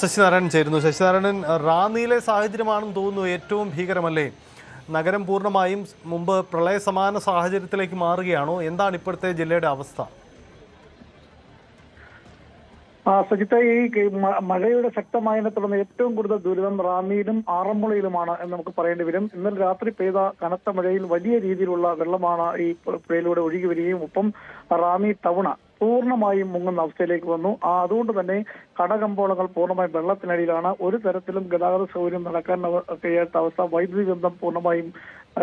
ശശിനാരായണൻ ചേരുന്നു. ശശിനാരായണൻ, റാന്നിയിലെ സാഹചര്യമാണെന്ന് തോന്നുന്നു ഏറ്റവും ഭീകരമല്ലേ? നഗരം പൂർണ്ണമായും മുമ്പ് പ്രളയ സമാന സാഹചര്യത്തിലേക്ക് മാറുകയാണോ? എന്താണ് ഇപ്പോഴത്തെ ജില്ലയുടെ അവസ്ഥ? സജിത്ത, ഈ മഴയുടെ ശക്തമായതിനെ തുടർന്ന് ഏറ്റവും കൂടുതൽ ദുരിതം റാന്നിയിലും ആറന്മുളയിലുമാണ് എന്ന് നമുക്ക് പറയേണ്ടി വരും. ഇന്നലെ രാത്രി പെയ്ത കനത്ത മഴയിൽ വലിയ രീതിയിലുള്ള വെള്ളമാണ് ഈ പുഴയിലൂടെ ഒഴുകി വരികയും ഒപ്പം റാന്നി ടൗണ് പൂർണ്ണമായും മുങ്ങുന്ന അവസ്ഥയിലേക്ക് വന്നു. അതുകൊണ്ട് തന്നെ കടകമ്പോളങ്ങൾ പൂർണ്ണമായും വെള്ളത്തിനടിയിലാണ്. ഒരു തരത്തിലും ഗതാഗത സൗകര്യം നടക്കാൻ കഴിയാത്ത അവസ്ഥ, വൈദ്യുതി ബന്ധം പൂർണ്ണമായും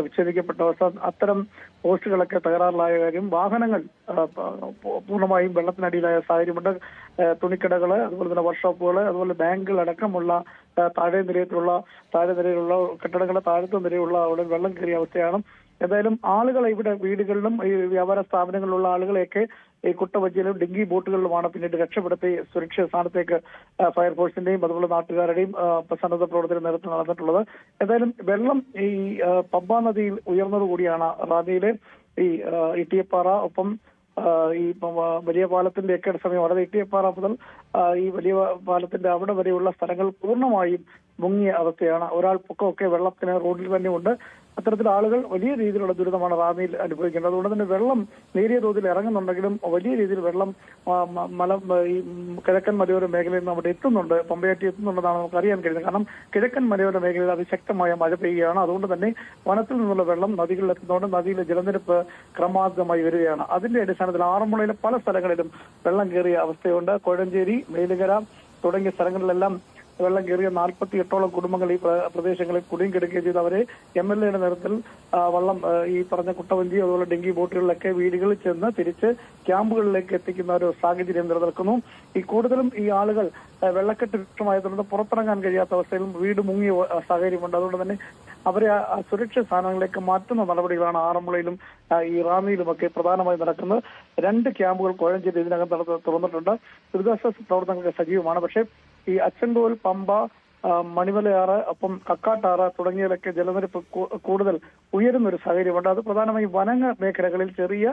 വിച്ഛേദിക്കപ്പെട്ട അവസ്ഥ, അത്തരം പോസ്റ്റുകളൊക്കെ തകരാറിലായ കാര്യം, വാഹനങ്ങൾ പൂർണ്ണമായും വെള്ളത്തിനടിയിലായ സാഹചര്യമുണ്ട്. തുണിക്കടകള്, അതുപോലെ തന്നെ വർക്ക്ഷോപ്പുകള്, അതുപോലെ ബാങ്കുകൾ അടക്കമുള്ള താഴെ നിരയിലുള്ള കെട്ടിടങ്ങളുടെ താഴത്തെ നിരയുള്ള അവിടെ വെള്ളം കയറിയ അവസ്ഥയാണ്. എന്തായാലും ആളുകളെ ഇവിടെ വീടുകളിലും ഈ വ്യാപാര സ്ഥാപനങ്ങളിലുള്ള ആളുകളെയൊക്കെ ഈ കുട്ടവഞ്ചിയിലും ഡിങ്കി ബോട്ടുകളിലുമാണ് പിന്നീട് രക്ഷപ്പെടുത്തി സുരക്ഷിത സ്ഥാനത്തേക്ക് ഫയർഫോഴ്സിന്റെയും അതുപോലെ നാട്ടുകാരുടെയും സന്നദ്ധ പ്രവർത്തന നേതൃത്വം നടന്നിട്ടുള്ളത്. എന്തായാലും വെള്ളം ഈ പമ്പാ നദിയിൽ ഉയർന്നതുകൂടിയാണ് റാന്നിയിലെ ഈ ഇട്ടിയപ്പാറ, ഒപ്പം ഈ വലിയ പാലത്തിന്റെയൊക്കെ സമയം വളരെ ഇട്ടിയപ്പാറ മുതൽ ഈ വലിയ പാലത്തിന്റെ അവിടെ വരെയുള്ള സ്ഥലങ്ങൾ പൂർണ്ണമായും മുങ്ങിയ അവസ്ഥയാണ്. ഒരാൾ പൊക്കമൊക്കെ വെള്ളത്തിന് റോഡിൽ തന്നെ ഉണ്ട്. അത്തരത്തിൽ ആളുകൾ വലിയ രീതിയിലുള്ള ദുരിതമാണ് റാന്നിയിൽ അനുഭവിക്കുന്നത്. അതുകൊണ്ട് തന്നെ വെള്ളം നേരിയ തോതിൽ ഇറങ്ങുന്നുണ്ടെങ്കിലും വലിയ രീതിയിൽ വെള്ളം ഈ കിഴക്കൻ മലയോര മേഖലയിൽ നിന്ന് അവിടെ എത്തുന്നുണ്ട്, പമ്പയാറ്റി എത്തുന്നുണ്ടെന്നാണ് നമുക്ക് അറിയാൻ കഴിയുന്നത്. കാരണം കിഴക്കൻ മലയോര മേഖലയിൽ അതിശക്തമായ മഴ പെയ്യുകയാണ്. അതുകൊണ്ട് തന്നെ വനത്തിൽ നിന്നുള്ള വെള്ളം നദികളിൽ എത്തുന്നതുകൊണ്ട് നദിയിലെ ജലനിരപ്പ് ക്രമാതീതമായി വരികയാണ്. അതിന്റെ അടിസ്ഥാനത്തിൽ ആറന്മുളയിലെ പല സ്ഥലങ്ങളിലും വെള്ളം കയറിയ അവസ്ഥയുണ്ട്. കോഴഞ്ചേരി, മേലുകര തുടങ്ങിയ സ്ഥലങ്ങളിലെല്ലാം വെള്ളം കയറിയ 48ഓളം കുടുംബങ്ങൾ ഈ പ്രദേശങ്ങളിൽ കുടുങ്ങിക്കിടക്കുകയും ചെയ്ത് അവരെ MLA-യുടെ നേതൃത്വത്തിൽ വള്ളം ഈ പറഞ്ഞ കുട്ടവഞ്ചി അതുപോലെ ഡെങ്കി ബോട്ടുകളിലൊക്കെ വീടുകളിൽ ചെന്ന് തിരിച്ച് ക്യാമ്പുകളിലേക്ക് എത്തിക്കുന്ന ഒരു സാഹചര്യം നിലനിൽക്കുന്നു. ഈ കൂടുതലും ഈ ആളുകൾ വെള്ളക്കെട്ട് രൂക്ഷമായ തുടർന്ന് പുറത്തിറങ്ങാൻ കഴിയാത്ത അവസ്ഥയിലും വീട് മുങ്ങിയ സാഹചര്യമുണ്ട്. അതുകൊണ്ട് തന്നെ അവരെ സുരക്ഷിത സ്ഥാനങ്ങളിലേക്ക് മാറ്റുന്ന നടപടികളാണ് ആറന്മുളയിലും ഈ റാന്നിയിലുമൊക്കെ പ്രധാനമായി നടക്കുന്നത്. 2 ക്യാമ്പുകൾ കോഴഞ്ചേരി ഇതിനകം തുറന്നിട്ടുണ്ട്. ദുരിതാശ്വാസ പ്രവർത്തനങ്ങൾക്ക് സജീവമാണ്. പക്ഷേ ഈ അച്ചൻകോൽ, പമ്പ, മണിമലയാറ്, ഒപ്പം കക്കാട്ടാറ് തുടങ്ങിയതിലൊക്കെ ജലനിരപ്പ് കൂടുതൽ ഉയരുന്ന ഒരു സാഹചര്യമുണ്ട്. അത് പ്രധാനമായും വനങ്ങ മേഖലകളിൽ ചെറിയ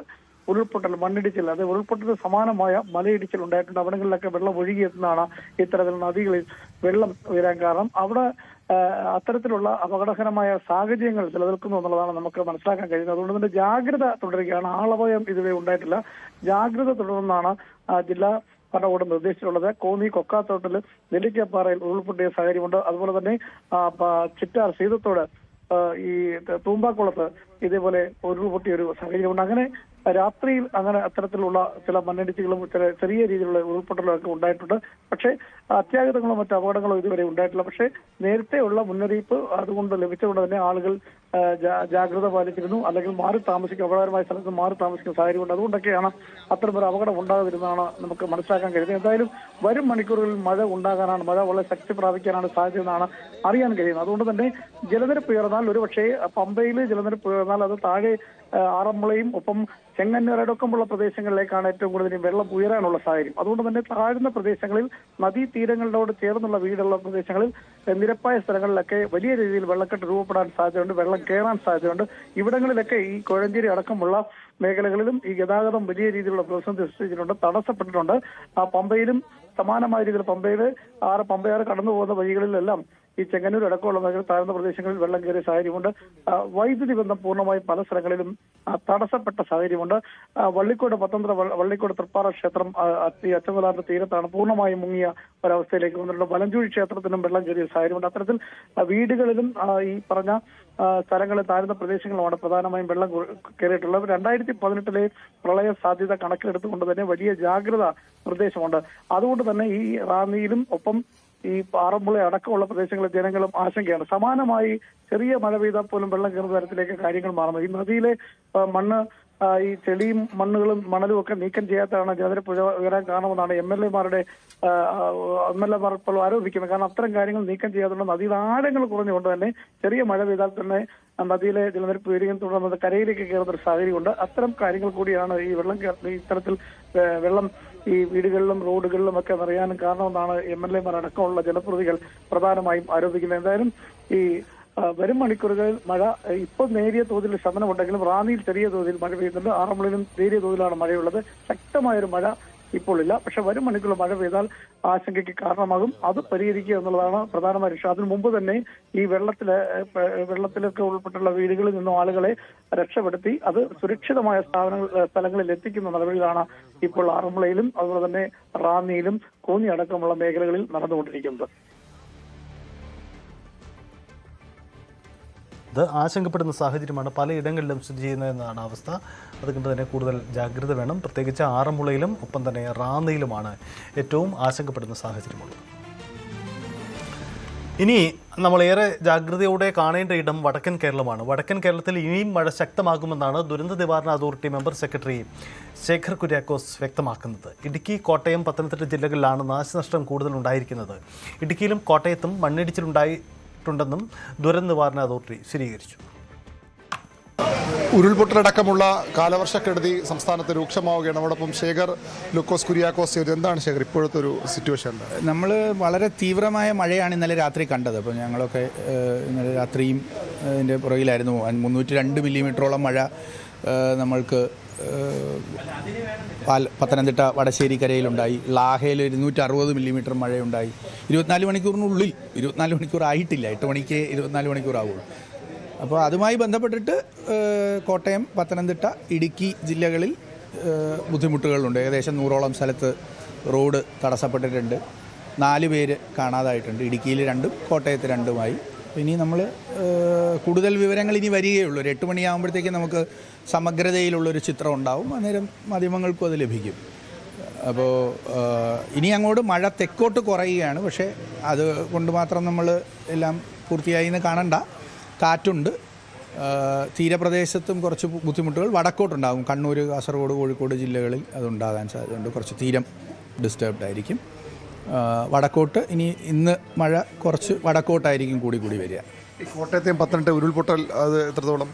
ഉരുൾപൊട്ടൽ, മണ്ണിടിച്ചിൽ, അത് ഉരുൾപൊട്ടലിന് സമാനമായ മലയിടിച്ചിൽ ഉണ്ടായിട്ടുണ്ട്. അവിടങ്ങളിലൊക്കെ വെള്ളം ഒഴുകിയെത്തുന്നതാണ് ഇത്തരത്തിൽ നദികളിൽ വെള്ളം ഉയരാൻ കാരണം. അവിടെ അത്തരത്തിലുള്ള അപകടകരമായ സാഹചര്യങ്ങൾ നിലനിൽക്കുന്നു എന്നുള്ളതാണ് നമുക്ക് മനസ്സിലാക്കാൻ കഴിയുന്നത്. അതുകൊണ്ട് തന്നെ ജാഗ്രത തുടരുകയാണ്. ആളപായം ഇതുവരെ ഉണ്ടായിട്ടില്ല. ജാഗ്രത തുടരുമെന്നാണ് ജില്ലാ ഭരണകൂടം നിർദ്ദേശിച്ചിട്ടുള്ളത്. കോന്നി, കൊക്കാത്തോട്ടിൽ, നെല്ലിക്കപ്പാറയിൽ ഉരുൾപൊട്ടിയ സാഹചര്യമുണ്ട്. അതുപോലെ തന്നെ ചിറ്റാർ, സീതത്തോട്, ഈ തൂമ്പാക്കുളത്ത് ഇതേപോലെ ഉരുൾപൊട്ടിയ ഒരു സാഹചര്യമുണ്ട്. അങ്ങനെ രാത്രിയിൽ അങ്ങനെ അത്തരത്തിലുള്ള ചില മണ്ണിടിച്ചുകളും ചെറിയ രീതിയിലുള്ള ഉരുൾപൊട്ടലുകളൊക്കെ ഉണ്ടായിട്ടുണ്ട്. പക്ഷേ അത്യാഹിതങ്ങളോ മറ്റു അപകടങ്ങളോ ഇതുവരെ ഉണ്ടായിട്ടില്ല. പക്ഷേ നേരത്തെയുള്ള മുന്നറിയിപ്പ് അതുകൊണ്ട് ലഭിച്ചുകൊണ്ട് തന്നെ ആളുകൾ ജാഗ്രത പാലിച്ചിരുന്നു, അല്ലെങ്കിൽ മാറി താമസിക്കും, അപകടകരമായ സ്ഥലത്ത് മാറി താമസിക്കുന്ന സാഹചര്യമുണ്ട്. അതുകൊണ്ടൊക്കെയാണ് അത്തരമൊരു അപകടം ഉണ്ടാകാതിരുന്നതാണ് നമുക്ക് മനസ്സിലാക്കാൻ കഴിയുന്നത്. എന്തായാലും വരും മണിക്കൂറുകളിൽ മഴ ഉണ്ടാകാനാണ്, മഴ വളരെ ശക്തി പ്രാപിക്കാനാണ് സാധ്യത എന്നാണ് അറിയാൻ കഴിയുന്നത്. അതുകൊണ്ട് തന്നെ ജലനിരപ്പ് ഉയർന്നാൽ, ഒരുപക്ഷേ പമ്പയിൽ ജലനിരപ്പ് ഉയർന്നാൽ അത് താഴെ ആറന്മുളയും ഒപ്പം ചെങ്ങന്നൂരടക്കമുള്ള പ്രദേശങ്ങളിലേക്കാണ് ഏറ്റവും കൂടുതൽ വെള്ളം ഉയരാനുള്ള സാഹചര്യം. അതുകൊണ്ട് തന്നെ താഴ്ന്ന പ്രദേശങ്ങളിൽ, നദീതീരങ്ങളോട് ചേർന്നുള്ള വീടുള്ള പ്രദേശങ്ങളിൽ, നിരപ്പായ സ്ഥലങ്ങളിലൊക്കെ വലിയ രീതിയിൽ വെള്ളക്കെട്ട് രൂപപ്പെടാൻ സാധ്യതയുണ്ട്, വെള്ളം കയറാൻ സാധ്യതയുണ്ട്. ഇവിടങ്ങളിലൊക്കെ ഈ കോഴഞ്ചേരി അടക്കമുള്ള മേഖലകളിലും ഈ ഗതാഗതം വലിയ രീതിയിലുള്ള പ്രതിസന്ധി സൃഷ്ടിച്ചിട്ടുണ്ട്, തടസ്സപ്പെട്ടിട്ടുണ്ട്. പമ്പയിലും സമാനമായ രീതിയിൽ പമ്പയാറ് കടന്നു പോകുന്ന വഴികളിലെല്ലാം ഈ ചെങ്ങന്നൂർ അടക്കമുള്ള മേഖല താഴ്ന്ന പ്രദേശങ്ങളിൽ വെള്ളം കയറിയ സാഹചര്യമുണ്ട്. വൈദ്യുതി ബന്ധം പൂർണ്ണമായും പല സ്ഥലങ്ങളിലും തടസ്സപ്പെട്ട സാഹചര്യമുണ്ട്. വള്ളിക്കോട് തൃപ്പാറ ക്ഷേത്രം അച്ചൻകോലാറിന്റെ തീരത്താണ് പൂർണ്ണമായും മുങ്ങിയ ഒരവസ്ഥയിലേക്ക് വന്നിട്ടുണ്ട്. വലഞ്ചൂഴി ക്ഷേത്രത്തിനും വെള്ളം കയറിയ സാഹചര്യമുണ്ട്. അത്തരത്തിൽ വീടുകളിലും ഈ പറഞ്ഞ സ്ഥലങ്ങളിൽ താഴ്ന്ന പ്രദേശങ്ങളുമാണ് പ്രധാനമായും വെള്ളം കയറിയിട്ടുള്ളത്. 2018 പ്രളയ സാധ്യത കണക്കിലെടുത്തുകൊണ്ട് തന്നെ വലിയ ജാഗ്രത നിർദ്ദേശമുണ്ട്. അതുകൊണ്ട് തന്നെ ഈ റാന്നിയിലും ഒപ്പം ഈ ആറന്മുള അടക്കമുള്ള പ്രദേശങ്ങളിലെ ജനങ്ങളും ആശങ്കയാണ്. സമാനമായി ചെറിയ മഴ പെയ്താൽ പോലും വെള്ളം കയറുന്ന തരത്തിലേക്ക് കാര്യങ്ങൾ മാറുന്നു. ഈ നദിയിലെ മണ്ണ്, ഈ ചെളിയും മണലും ഒക്കെ നീക്കം ചെയ്യാത്തതാണ് ജലനിരപ്പ് ഉയരാൻ കാരണമെന്നാണ് MLA-മാർ ഇപ്പോൾ ആരോപിക്കുന്നത്. കാരണം അത്തരം കാര്യങ്ങൾ നീക്കം ചെയ്യാതുകൊണ്ട് നദിയുടെ ആഴങ്ങൾ കുറഞ്ഞുകൊണ്ട് തന്നെ ചെറിയ മഴ പെയ്താൽ തന്നെ നദിയിലെ ജലനിരപ്പ് ഉയരുകയും തുടർന്നത് കരയിലേക്ക് കയറുന്ന ഒരു സാഹചര്യമുണ്ട്. അത്തരം കാര്യങ്ങൾ കൂടിയാണ് ഈ ഇത്തരത്തിൽ വെള്ളം ഈ വീടുകളിലും റോഡുകളിലും ഒക്കെ നിറയാനും കാരണമെന്നാണ് MLA-മാർ അടക്കമുള്ള ജനപ്രതിനിധികൾ പ്രധാനമായും ആരോപിക്കുന്നത്. എന്തായാലും ഈ വരും മണിക്കൂറുകളിൽ മഴ ഇപ്പോൾ നേരിയ തോതിൽ ശമനമുണ്ടെങ്കിലും റാന്നിയിൽ ചെറിയ തോതിൽ മഴ പെയ്യുന്നുണ്ട്. ആറന്മുളയിലും നേരിയ തോതിലാണ് മഴയുള്ളത്. ശക്തമായൊരു മഴ ഇപ്പോൾ ഇല്ല. പക്ഷെ വരും മണിക്കൂറിൽ മഴ പെയ്താൽ ആശങ്കയ്ക്ക് കാരണമാകും. അത് പരിഹരിക്കുക എന്നുള്ളതാണ് പ്രധാനമായ ലക്ഷ്യം. അതിനു മുമ്പ് തന്നെ ഈ വെള്ളത്തിലൊക്കെ ഉൾപ്പെട്ടുള്ള വീടുകളിൽ നിന്നും ആളുകളെ രക്ഷപ്പെടുത്തി അത് സുരക്ഷിതമായ സ്ഥലങ്ങളിൽ എത്തിക്കുന്ന നടപടികളാണ് ഇപ്പോൾ ആറന്മുളയിലും അതുപോലെ തന്നെ റാന്നിയിലും കോന്നി അടക്കമുള്ള മേഖലകളിൽ നടന്നുകൊണ്ടിരിക്കുന്നത്. ഇത് ആശങ്കപ്പെടുന്ന സാഹചര്യമാണ് പലയിടങ്ങളിലും സ്ഥിതി ചെയ്യുന്നതെന്നാണ് അവസ്ഥ. അതുകൊണ്ട് തന്നെ കൂടുതൽ ജാഗ്രത വേണം. പ്രത്യേകിച്ച് ആറന്മുളയിലും ഒപ്പം തന്നെ റാന്നിയിലുമാണ് ഏറ്റവും ആശങ്കപ്പെടുന്ന സാഹചര്യമുള്ളത്. ഇനി നമ്മളേറെ ജാഗ്രതയോടെ കാണേണ്ട ഇടം വടക്കൻ കേരളമാണ്. വടക്കൻ കേരളത്തിൽ ഇനിയും മഴ ശക്തമാകുമെന്നാണ് ദുരന്ത നിവാരണ authority member secretary Shekhar Kuriakose വ്യക്തമാക്കുന്നത്. ഇടുക്കി, കോട്ടയം, പത്തനംതിട്ട ജില്ലകളിലാണ് നാശനഷ്ടം കൂടുതൽ ഉണ്ടായിരിക്കുന്നത്. ഇടുക്കിയിലും കോട്ടയത്തും മണ്ണിടിച്ചിലുണ്ടായിട്ടുണ്ടെന്നും ദുരന്ത നിവാരണ അതോറിറ്റി സ്ഥിരീകരിച്ചു. ഉരുൾപൊട്ടലടക്കമുള്ള കാലവർഷക്കെടുതി സംസ്ഥാനത്ത് രൂക്ഷമാവുകയാണ്. നമ്മോടൊപ്പം ശേഖർ ലൂക്കോസ് കുര്യാക്കോസ്. എന്താണ് ശേഖർ ഇപ്പോഴത്തെ ഒരു സിറ്റുവേഷൻ? നമ്മൾ വളരെ തീവ്രമായ മഴയാണ് ഇന്നലെ രാത്രി കണ്ടത്. അപ്പോൾ ഞങ്ങളൊക്കെ ഇന്നലെ രാത്രിയും ഇതിൻ്റെ പുറകിലായിരുന്നു. 302 മില്ലിമീറ്ററോളം മഴ നമ്മൾക്ക് പത്തനംതിട്ട വടശ്ശേരി കരയിലുണ്ടായി. ലാഹയിൽ 260 മില്ലിമീറ്റർ മഴയുണ്ടായി. 24 മണിക്കൂറിനുള്ളിൽ, 24 മണിക്കൂർ ആയിട്ടില്ല, 8 മണിക്ക് 24 മണിക്കൂറാവുള്ളൂ. അപ്പോൾ അതുമായി ബന്ധപ്പെട്ടിട്ട് കോട്ടയം, പത്തനംതിട്ട, ഇടുക്കി ജില്ലകളിൽ ബുദ്ധിമുട്ടുകളുണ്ട്. ഏകദേശം 100ഓളം സ്ഥലത്ത് റോഡ് തടസ്സപ്പെട്ടിട്ടുണ്ട്. 4 പേര് കാണാതായിട്ടുണ്ട്. ഇടുക്കിയിൽ 2ഉം കോട്ടയത്ത് 2ഉമായി. ഇനി നമ്മൾ കൂടുതൽ വിവരങ്ങൾ ഇനി വരികയുള്ളൂ. ഒരു 8 മണിയാകുമ്പോഴത്തേക്ക് നമുക്ക് സമഗ്രതയിലുള്ളൊരു ചിത്രം ഉണ്ടാവും. അന്നേരം മാധ്യമങ്ങൾക്കും അത് ലഭിക്കും. അപ്പോൾ ഇനി അങ്ങോട്ട് മഴ തെക്കോട്ട് കുറയുകയാണ്. പക്ഷേ അത് കൊണ്ട് മാത്രം നമ്മൾ എല്ലാം പൂർത്തിയായി എന്ന് കാണണ്ട. കാറ്റുണ്ട്. തീരപ്രദേശത്തും കുറച്ച് ബുദ്ധിമുട്ടുകൾ വടക്കോട്ടുണ്ടാകും. കണ്ണൂർ, കാസർഗോഡ്, കോഴിക്കോട് ജില്ലകളിൽ അതുണ്ടാകാൻ സാധ്യതയുണ്ട്. കുറച്ച് തീരം ഡിസ്റ്റർബ്ഡ് ആയിരിക്കും. വടക്കോട്ട് ഇന്ന് മഴ കുറച്ച് വടക്കോട്ടായിരിക്കും കൂടി വരിക. കോട്ടയത്തെയും പത്തനംതിട്ട ഉരുൾപൊട്ടൽ അത് എത്രത്തോളം?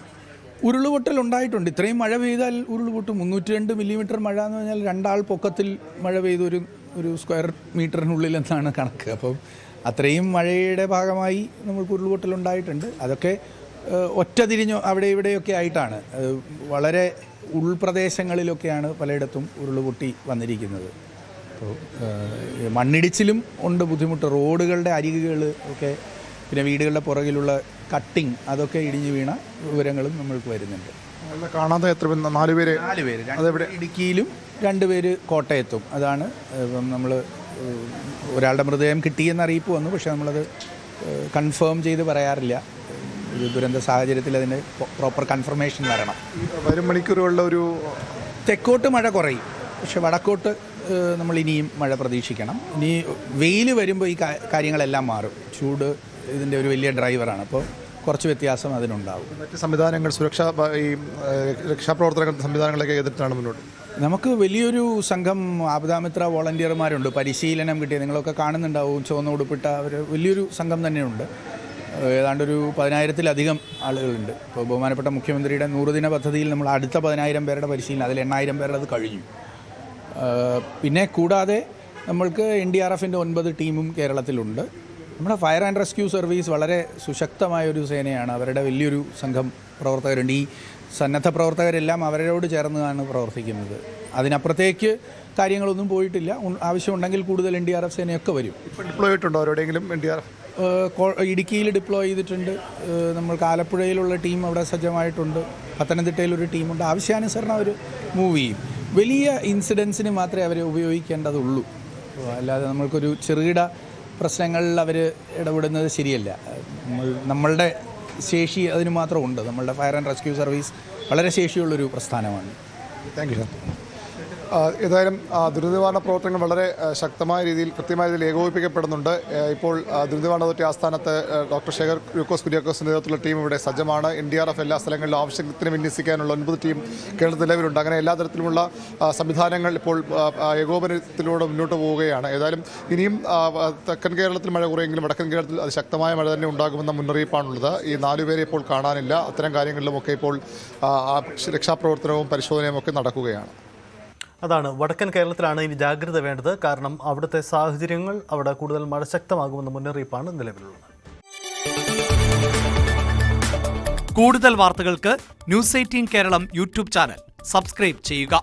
ഉരുൾപൊട്ടൽ ഉണ്ടായിട്ടുണ്ട്. ഇത്രയും മഴ പെയ്താൽ ഉരുൾപൊട്ടും. 302 മില്ലിമീറ്റർ മഴ എന്ന് പറഞ്ഞാൽ 2 ആൾ പൊക്കത്തിൽ മഴ പെയ്ത് ഒരു സ്ക്വയർ മീറ്ററിനുള്ളിൽ എന്നാണ് കണക്ക്. അപ്പം അത്രയും മഴയുടെ ഭാഗമായി നമുക്ക് ഉരുൾപൊട്ടലുണ്ടായിട്ടുണ്ട്. അതൊക്കെ ഒറ്റതിരിഞ്ഞോ അവിടെ ഇവിടെയൊക്കെ ആയിട്ടാണ്. വളരെ ഉൾപ്രദേശങ്ങളിലൊക്കെയാണ് പലയിടത്തും ഉരുൾപൊട്ടി വന്നിരിക്കുന്നത്. അപ്പോൾ മണ്ണിടിച്ചിലും ഉണ്ട് ബുദ്ധിമുട്ട്. റോഡുകളുടെ അരികുകൾ ഒക്കെ, പിന്നെ വീടുകളുടെ പുറകിലുള്ള കട്ടിങ്, അതൊക്കെ ഇടിഞ്ഞു വീണ വിവരങ്ങളും നമ്മൾക്ക് വരുന്നുണ്ട്. കാണാതെ എത്ര? 4 പേര്. 4 പേര് ഇടുക്കിയിലും 2 പേര് കോട്ടയത്തും. അതാണ് നമ്മൾ ഒരാളുടെ മൃതദേഹം കിട്ടിയെന്ന് അറിയിപ്പ് വന്നു. പക്ഷേ നമ്മളത് കൺഫേം ചെയ്ത് പറയാറില്ല. ഒരു ദുരന്ത സാഹചര്യത്തിൽ അതിന് പ്രോപ്പർ കൺഫർമേഷൻ വരണം. വരും മണിക്കൂറുകളിലെ ഒരു തെക്കോട്ട് മഴ കുറയും. പക്ഷെ വടക്കോട്ട് നമ്മൾ ഇനിയും മഴ പ്രതീക്ഷിക്കണം. ഇനി വെയിൽ വരുമ്പോൾ ഈ കാര്യങ്ങളെല്ലാം മാറും. ചൂട് ഇതിൻ്റെ ഒരു വലിയ ഡ്രൈവറാണ്. അപ്പോൾ കുറച്ച് വ്യത്യാസം അതിനുണ്ടാവും. മറ്റ് സംവിധാനങ്ങൾ, ഈ രക്ഷാപ്രവർത്തന സംവിധാനങ്ങളൊക്കെ എതിർത്തിട്ടാണ് മുന്നോട്ട്. നമുക്ക് വലിയൊരു സംഘം ആപദാമിത്ര വോളണ്ടിയർമാരുണ്ട്. പരിശീലനം കിട്ടിയ, നിങ്ങളൊക്കെ കാണുന്നുണ്ടാവും, ചുവന്ന ഉടുപ്പിട്ട വലിയൊരു സംഘം തന്നെയുണ്ട്. ഏതാണ്ടൊരു 10,000-ത്തിലധികം ആളുകളുണ്ട്. ഇപ്പോൾ ബഹുമാനപ്പെട്ട മുഖ്യമന്ത്രിയുടെ 100 ദിന പദ്ധതിയിൽ നമ്മൾ അടുത്ത 10,000 പേരുടെ പരിശീലനം, അതിൽ 8,000 പേരുടെ അത് കഴിഞ്ഞു. പിന്നെ കൂടാതെ നമ്മൾക്ക് NDRFൻ്റെ 9 ടീമും കേരളത്തിലുണ്ട്. നമ്മുടെ ഫയർ ആൻഡ് റെസ്ക്യൂ സർവീസ് വളരെ സുശക്തമായൊരു സേനയാണ്. അവരുടെ വലിയൊരു സംഘം പ്രവർത്തകരുണ്ട്. ഈ സന്നദ്ധ പ്രവർത്തകരെല്ലാം അവരോട് ചേർന്നാണ് പ്രവർത്തിക്കുന്നത്. അതിനപ്പുറത്തേക്ക് കാര്യങ്ങളൊന്നും പോയിട്ടില്ല. ആവശ്യമുണ്ടെങ്കിൽ കൂടുതൽ NDRF സേനയൊക്കെ വരും. ഡിപ്ലോയ് ചെയ്തിട്ടുണ്ടോ അവരോടെങ്കിലും? NDRF ഇടുക്കിയിൽ ഡിപ്ലോയ് ചെയ്തിട്ടുണ്ട്. നമ്മൾക്ക് ആലപ്പുഴയിലുള്ള ടീം അവിടെ സജ്ജമായിട്ടുണ്ട്. പത്തനംതിട്ടയിലൊരു ടീമുണ്ട്. ആവശ്യാനുസരണം അവർ മൂവ് ചെയ്യും. വലിയ ഇൻസിഡൻസിന് മാത്രമേ അവരെ ഉപയോഗിക്കേണ്ടതുള്ളൂ. അല്ലാതെ നമ്മൾക്കൊരു ചെറുകിട പ്രശ്നങ്ങളിൽ അവർ ഇടപെടുന്നത് ശരിയല്ല. നമ്മളുടെ ശേഷി അതിന് മാത്രമുണ്ട്. നമ്മളുടെ ഫയർ ആൻഡ് റെസ്ക്യൂ സർവീസ് വളരെ ശേഷിയുള്ളൊരു പ്രസ്ഥാനമാണ്. Thank you sir. ഏതായാലും ദുരിതനിവാരണ പ്രവർത്തനങ്ങൾ വളരെ ശക്തമായ രീതിയിൽ, കൃത്യമായ രീതിയിൽ ഏകോപിപ്പിക്കപ്പെടുന്നുണ്ട്. ഇപ്പോൾ ദുരിതനിവാരണ അതോറിറ്റി ആസ്ഥാനത്ത് ഡോക്ടർ ശേഖർ ലൂക്കോസ് കുര്യാക്കോസിൻ്റെ നേതൃത്വത്തിലുള്ള ടീം ഇവിടെ സജ്ജമാണ്. NDRF എല്ലാ സ്ഥലങ്ങളിലും ആവശ്യത്തിന് വിന്യസിക്കാനുള്ള 9 ടീം കേരളത്തിൽ നിലവിലുണ്ട്. അങ്ങനെ എല്ലാ തരത്തിലുമുള്ള സംവിധാനങ്ങൾ ഇപ്പോൾ ഏകോപനത്തിലൂടെ മുന്നോട്ട് പോവുകയാണ്. ഏതായാലും ഇനിയും തെക്കൻ കേരളത്തിൽ മഴ കുറയെങ്കിലും വടക്കൻ കേരളത്തിൽ അത് ശക്തമായ മഴ തന്നെ ഉണ്ടാകുമെന്ന മുന്നറിയിപ്പാണുള്ളത്. ഈ 4 പേരെ ഇപ്പോൾ കാണാനില്ല. അത്തരം കാര്യങ്ങളിലുമൊക്കെ ഇപ്പോൾ രക്ഷാപ്രവർത്തനവും പരിശോധനയും ഒക്കെ നടക്കുകയാണ്. അതാണ്, വടക്കൻ കേരളത്തിലാണ് ഇനി ജാഗ്രത വേണ്ടത്. കാരണം അവിടുത്തെ സാഹചര്യങ്ങൾ, അവിടെ കൂടുതൽ മഴ ശക്തമാകുമെന്ന മുന്നറിയിപ്പാണ് നിലവിലുള്ളത്. കൂടുതൽ വാർത്തകൾക്ക് News 18 Keralam YouTube channel subscribe ചെയ്യുക.